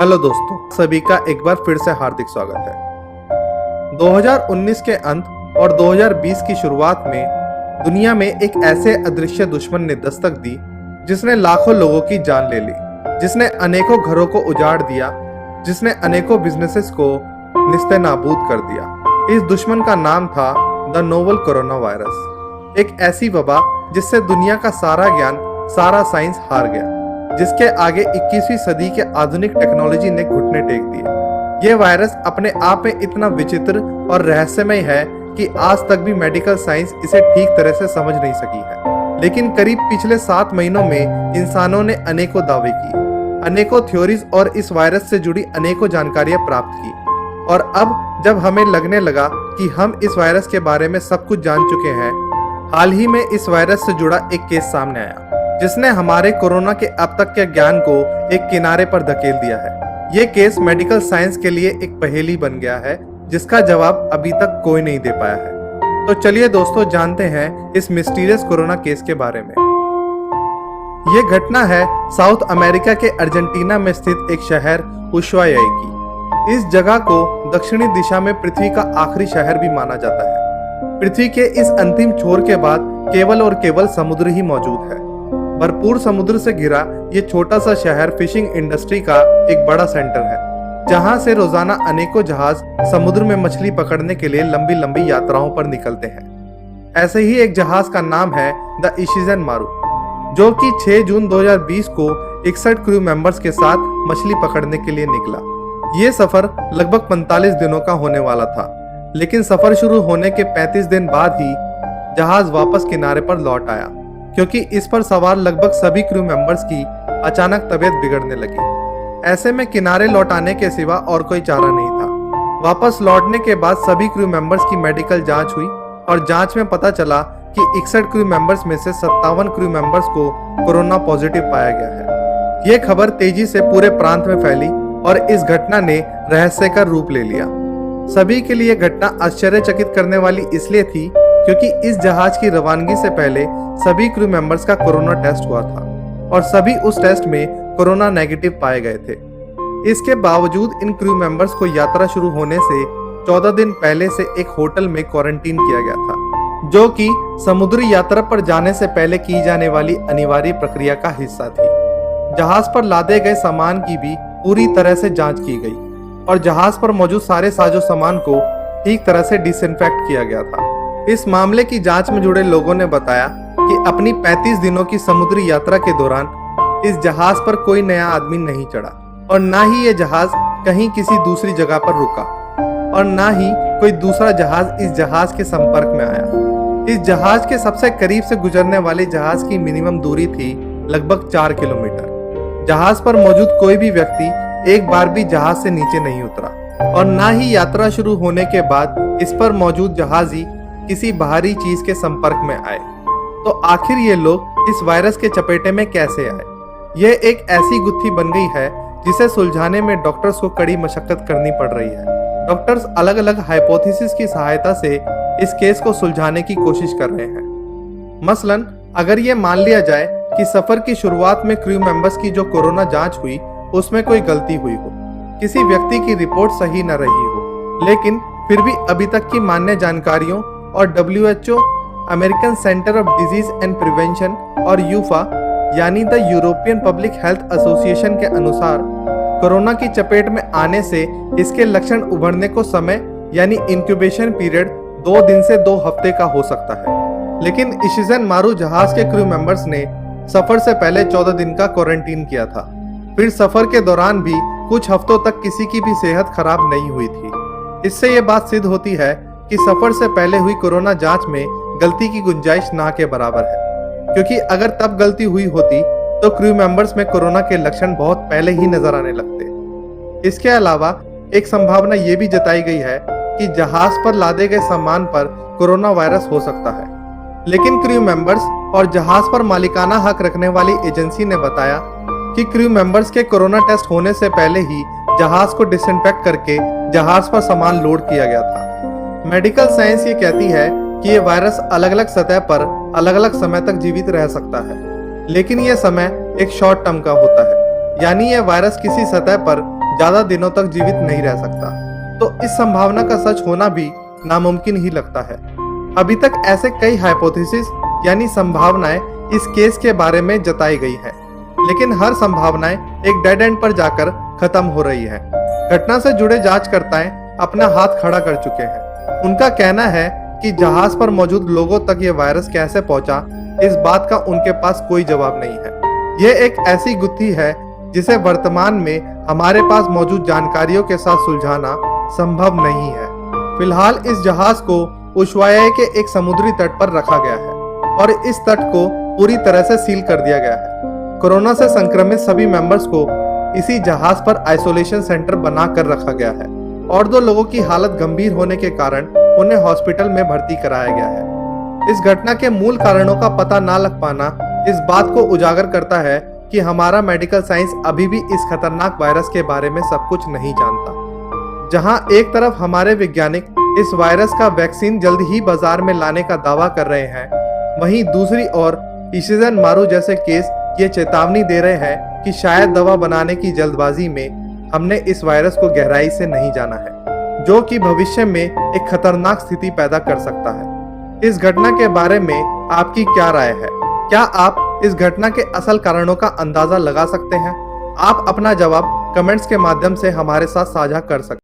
Hello दोस्तों, सभी का एक बार फिर से हार्दिक स्वागत है। 2019 के अंत और 2020 की शुरुआत में दुनिया में एक ऐसे अदृश्य दुश्मन ने दस्तक दी जिसने लाखों लोगों की जान ले ली, जिसने अनेकों घरों को उजाड़ दिया, जिसने अनेकों बिजनेसेस को निस्तेनाबूद कर दिया। इस दुश्मन का नाम था द नोवल कोरोना वायरस, एक ऐसी वबा जिससे दुनिया का सारा ज्ञान, सारा साइंस हार गया, जिसके आगे 21वीं सदी के आधुनिक टेक्नोलॉजी ने घुटने टेक दिए। ये वायरस अपने आप में इतना विचित्र और रहस्यमय है कि आज तक भी मेडिकल साइंस इसे ठीक तरह से समझ नहीं सकी है। लेकिन करीब पिछले 7 महीनों में इंसानों ने अनेकों दावे किए, अनेकों थ्योरीज और इस वायरस से जुड़ी अनेकों जानकारियां प्राप्त की। और अब जब हमें लगने लगा कि हम इस वायरस के बारे में सब कुछ जान चुके हैं, हाल ही में इस वायरस से जुड़ा एक केस सामने आया जिसने हमारे कोरोना के अब तक के ज्ञान को एक किनारे पर धकेल दिया है। ये केस मेडिकल साइंस के लिए एक पहेली बन गया है जिसका जवाब अभी तक कोई नहीं दे पाया है। तो चलिए दोस्तों, जानते हैं इस मिस्टीरियस कोरोना केस के बारे में। ये घटना है साउथ अमेरिका के अर्जेंटीना में स्थित एक शहर उशुआया की। इस जगह को दक्षिणी दिशा में पृथ्वी का आखिरी शहर भी माना जाता है। पृथ्वी के इस अंतिम छोर के बाद केवल और केवल समुद्र ही मौजूद है। भरपूर समुद्र से घिरा ये छोटा सा शहर फिशिंग इंडस्ट्री का एक बड़ा सेंटर है, जहां से रोजाना अनेकों जहाज समुद्र में मछली पकड़ने के लिए लंबी लंबी यात्राओं पर निकलते हैं। ऐसे ही एक जहाज का नाम है द इशिज़न मारू, जो कि 6 जून 2020 को 61 क्रू मेंबर्स के साथ मछली पकड़ने के लिए निकला। ये सफर लगभग 45 दिनों का होने वाला था, लेकिन सफर शुरू होने के 35 दिन बाद ही जहाज वापस किनारे पर लौट आया, क्योंकि इस पर सवार लगभग सभी क्रू मेंबर्स की अचानक तबीयत बिगड़ने लगी। ऐसे में किनारे लौटाने के सिवा और कोई चारा नहीं था। वापस लौटने के बाद सभी क्रू मेंबर्स की मेडिकल जांच हुई और जांच में पता चला कि 61 क्रू मेंबर्स में से 57 क्रू मेंबर्स को कोरोना पॉजिटिव पाया गया है। ये खबर तेजी से पूरे प्रांत में फैली और इस घटना ने रहस्य का रूप ले लिया। सभी के लिए घटना आश्चर्यचकित करने वाली इसलिए थी क्योंकि इस जहाज की रवानगी से पहले सभी क्रू मेंबर्स का कोरोना टेस्ट हुआ था और सभी उस टेस्ट में कोरोना नेगेटिव पाए गए थे। इसके बावजूद इन क्रू मेंबर्स को यात्रा शुरू होने से 14 दिन पहले से एक होटल में क्वारंटीन किया गया था, जो कि समुद्री यात्रा पर जाने से पहले की जाने वाली अनिवार्य प्रक्रिया का हिस्सा थी। जहाज पर लादे गए सामान की भी पूरी तरह से जांच की गई और जहाज पर मौजूद सारे साजो सामान को ठीक तरह से डिसइंफेक्ट किया गया था। इस मामले की जांच में जुड़े लोगों ने बताया कि अपनी 35 दिनों की समुद्री यात्रा के दौरान इस जहाज पर कोई नया आदमी नहीं चढ़ा और ना ही ये जहाज कहीं किसी दूसरी जगह पर रुका और ना ही कोई दूसरा जहाज इस जहाज के संपर्क में आया। इस जहाज के सबसे करीब से गुजरने वाले जहाज की मिनिमम दूरी थी लगभग 4 किलोमीटर। जहाज पर मौजूद कोई भी व्यक्ति एक बार भी जहाज से नीचे नहीं उतरा और ना ही यात्रा शुरू होने के बाद इस पर मौजूद जहाजी किसी बाहरी चीज के संपर्क में आए। तो आखिर ये लोग इस वायरस के चपेटे में कैसे आए? यह एक ऐसी गुत्थी बन गई है जिसे सुलझाने में डॉक्टर्स को कड़ी मशक्कत करनी पड़ रही है। डॉक्टर्स अलग अलग हाइपोथेसिस की सहायता से इस केस को सुलझाने की कोशिश कर रहे हैं। मसलन अगर ये मान लिया जाए कि सफर की शुरुआत में क्रू मेंबर्स की जो कोरोना जांच हुई उसमें कोई गलती हुई हो, किसी व्यक्ति की रिपोर्ट सही न रही हो, लेकिन फिर भी अभी तक की मान्य जानकारियों और WHO, American centre of disease and prevention और यूफा यानी the European public health association के अनुसार कोरोना की चपेट में आने से इसके लक्षण उभरने को समय यानी इंक्यूबेशन पीरियड 2 दिन से 2 हफ्ते का हो सकता है। लेकिन इशिज़न मारू जहाज के क्रू मेंबर्स ने सफर से पहले 14 दिन का क्वारंटीन किया था। फिर सफर के दौरान भी कुछ हफ्तों तक किसी की भी सेहत खराब नहीं हुई थी। इससे ये बात सिद्ध होती है कि सफर से पहले हुई कोरोना जांच में गलती की गुंजाइश ना के बराबर है, क्योंकि अगर तब गलती हुई होती तो क्रू मेंबर्स में कोरोना के लक्षण बहुत पहले ही नजर आने लगते। इसके अलावा एक संभावना ये भी जताई गई है कि जहाज पर लादे गए सामान पर कोरोना वायरस हो सकता है, लेकिन क्रू मेंबर्स और जहाज पर मालिकाना हक रखने वाली एजेंसी ने बताया कि क्रू मेंबर्स के कोरोना टेस्ट होने से पहले ही जहाज को डिसइंफेक्ट करके जहाज पर सामान लोड किया गया था। मेडिकल साइंस ये कहती है कि ये वायरस अलग अलग सतह पर अलग अलग समय तक जीवित रह सकता है, लेकिन ये समय एक शॉर्ट टर्म का होता है। यानी यह वायरस किसी सतह पर ज्यादा दिनों तक जीवित नहीं रह सकता। तो इस संभावना का सच होना भी नामुमकिन ही लगता है। अभी तक ऐसे कई हाइपोथेसिस यानी संभावनाएं इस केस के बारे में जताई गई हैं, लेकिन हर संभावनाएं एक डेड एंड पर जाकर खत्म हो रही है। घटना से जुड़े जांचकर्ताएं अपना हाथ खड़ा कर चुके हैं। उनका कहना है कि जहाज पर मौजूद लोगों तक ये वायरस कैसे पहुंचा, इस बात का उनके पास कोई जवाब नहीं है। यह एक ऐसी गुत्थी है जिसे वर्तमान में हमारे पास मौजूद जानकारियों के साथ सुलझाना संभव नहीं है। फिलहाल इस जहाज को उशुआया के एक समुद्री तट पर रखा गया है और इस तट को पूरी तरह से सील कर दिया गया है। कोरोना से संक्रमित सभी मेंबर्स को इसी जहाज पर आइसोलेशन सेंटर बना कर रखा गया है और 2 लोगों की हालत गंभीर होने के कारण उन्हें हॉस्पिटल में भर्ती कराया गया है। इस घटना के मूल कारणों का पता ना लग पाना इस बात को उजागर करता है कि हमारा मेडिकल साइंस अभी भी इस खतरनाक वायरस के बारे में सब कुछ नहीं जानता। जहां एक तरफ हमारे वैज्ञानिक इस वायरस का वैक्सीन जल्द ही बाजार में लाने का दावा कर रहे हैं, वहीं दूसरी ओर इशिज़न मारू जैसे केस ये चेतावनी दे रहे हैं कि शायद दवा बनाने की जल्दबाजी में हमने इस वायरस को गहराई से नहीं जाना है, जो कि भविष्य में एक खतरनाक स्थिति पैदा कर सकता है। इस घटना के बारे में आपकी क्या राय है? क्या आप इस घटना के असल कारणों का अंदाजा लगा सकते हैं? आप अपना जवाब कमेंट्स के माध्यम से हमारे साथ साझा कर सकते हैं।